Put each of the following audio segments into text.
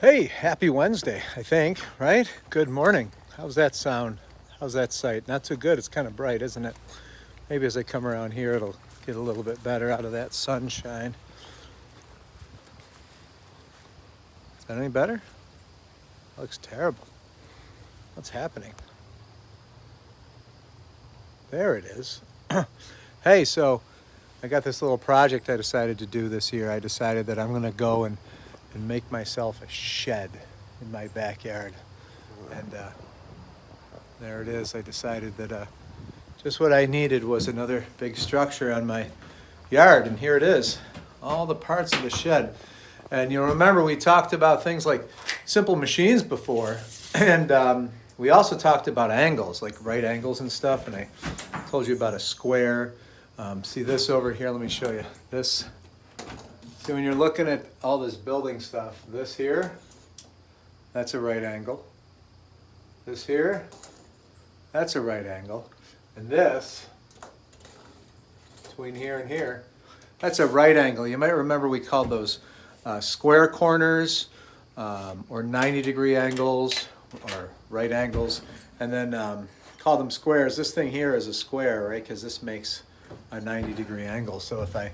Hey, happy Wednesday, I think, right? Good morning. How's that sound? How's that sight? Not too good. It's kind of bright, isn't it? Maybe as I come around here, it'll get a little bit better out of that sunshine. Is that any better? That looks terrible. What's happening? There it is. Hey, so I got this little project I decided to do this year. I decided that I'm going to go and make myself a shed in my backyard. And there it is. I decided that just what I needed was another big structure on my yard, and here it is. All the parts of the shed. And you'll remember we talked about things like simple machines before, and we also talked about angles, like right angles and stuff, and I told you about a square. See this over here, let me show you. This, see when you're looking at all this building stuff, this here, that's a right angle. This here, that's a right angle. And this, between here and here, that's a right angle. You might remember we called those square corners or 90-degree angles or right angles, and then call them squares. This thing here is a square, right? Because this makes a 90-degree angle. So if I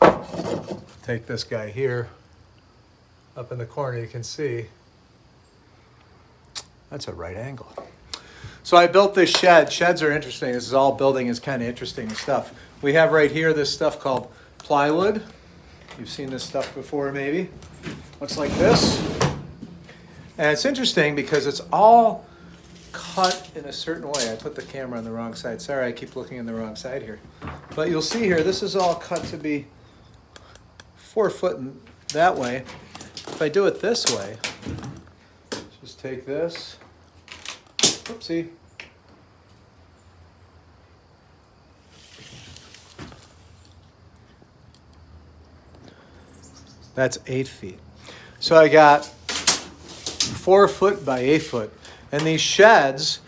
take this guy here up in the corner, you can see that's a right angle. So I built this shed. Sheds are interesting. This is all building is kind of interesting stuff. We have right here this stuff called plywood. You've seen this stuff before maybe. Looks like this. And it's interesting because it's all cut in a certain way. I put the camera on the wrong side. Sorry, I keep looking on the wrong side here. But you'll see here, this is all cut to be 4 foot that way. If I do it this way, just take this. Oopsie. That's 8 feet. So I got 4 foot by 8 foot. And these sheds,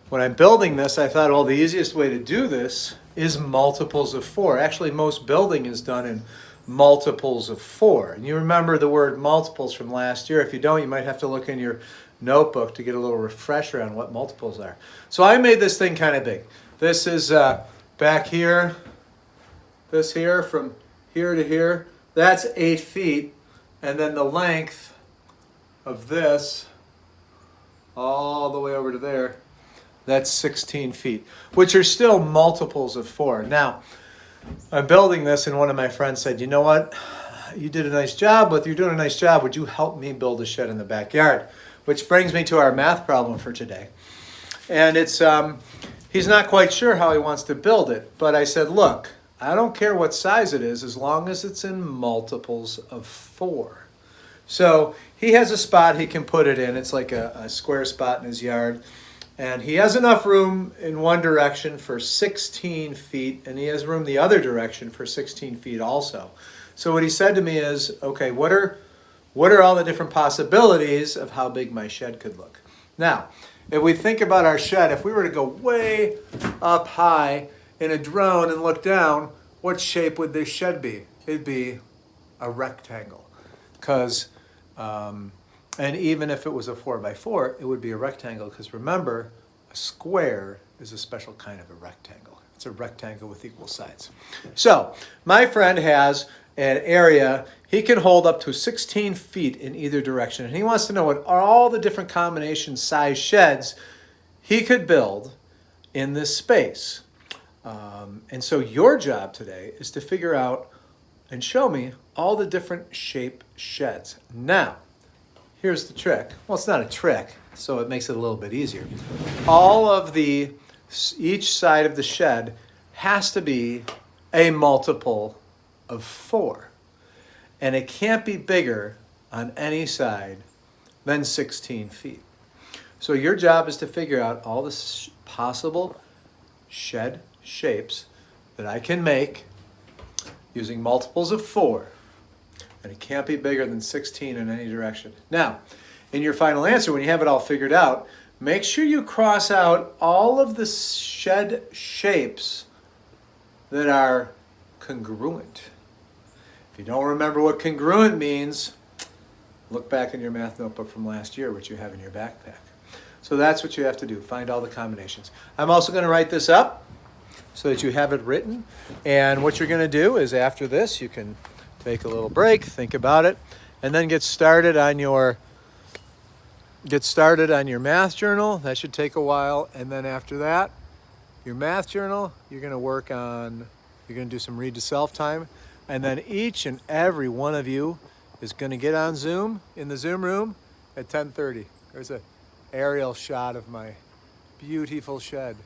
when I'm building this, I thought, well, the easiest way to do this is multiples of 4. Actually, most building is done in multiples of 4. And you remember the word multiples from last year. If you don't, you might have to look in your notebook to get a little refresher on what multiples are. So I made this thing kind of big. This is back here, this here, from here to here. That's 8 feet. And then the length of this all the way over to there, that's 16 feet, which are still multiples of 4. Now, I'm building this, and one of my friends said, you know what? You did a nice job, but you're doing a nice job. Would you help me build a shed in the backyard? Which brings me to our math problem for today. And it's, he's not quite sure how he wants to build it, but I said, look, I don't care what size it is as long as it's in multiples of 4. So he has a spot he can put it in. It's like a square spot in his yard. And he has enough room in one direction for 16 feet, and he has room the other direction for 16 feet also. So what he said to me is, okay, what are all the different possibilities of how big my shed could look? Now, if we think about our shed, if we were to go way up high in a drone and look down, what shape would this shed be? It'd be a rectangle. Because, and even if it was a 4 by 4, it would be a rectangle. Because remember, a square is a special kind of a rectangle. It's a rectangle with equal sides. So my friend has an area, he can hold up to 16 feet in either direction. And he wants to know what are all the different combination size sheds he could build in this space. And so your job today is to figure out and show me all the different shape sheds. Now, here's the trick. Well, it's not a trick, so it makes it a little bit easier. Each side of the shed has to be a multiple of 4. And it can't be bigger on any side than 16 feet. So your job is to figure out all the possible shed shapes that I can make using multiples of 4. And it can't be bigger than 16 in any direction. Now, in your final answer, when you have it all figured out, make sure you cross out all of the shed shapes that are congruent. If you don't remember what congruent means, Look back in your math notebook from last year, which you have in your backpack. So that's what you have to do, find all the combinations. I'm also going to write this up so that you have it written. And what you're going to do is after this, you can take a little break, think about it, and then get started on your math journal. That should take a while. And then after that, your math journal, you're going to do some read to self time. And then each and every one of you is going to get on Zoom in the Zoom room at 10:30. There's an aerial shot of my beautiful shed.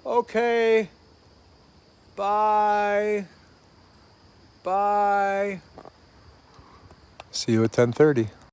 Okay. Bye. Bye. See you at 10:30.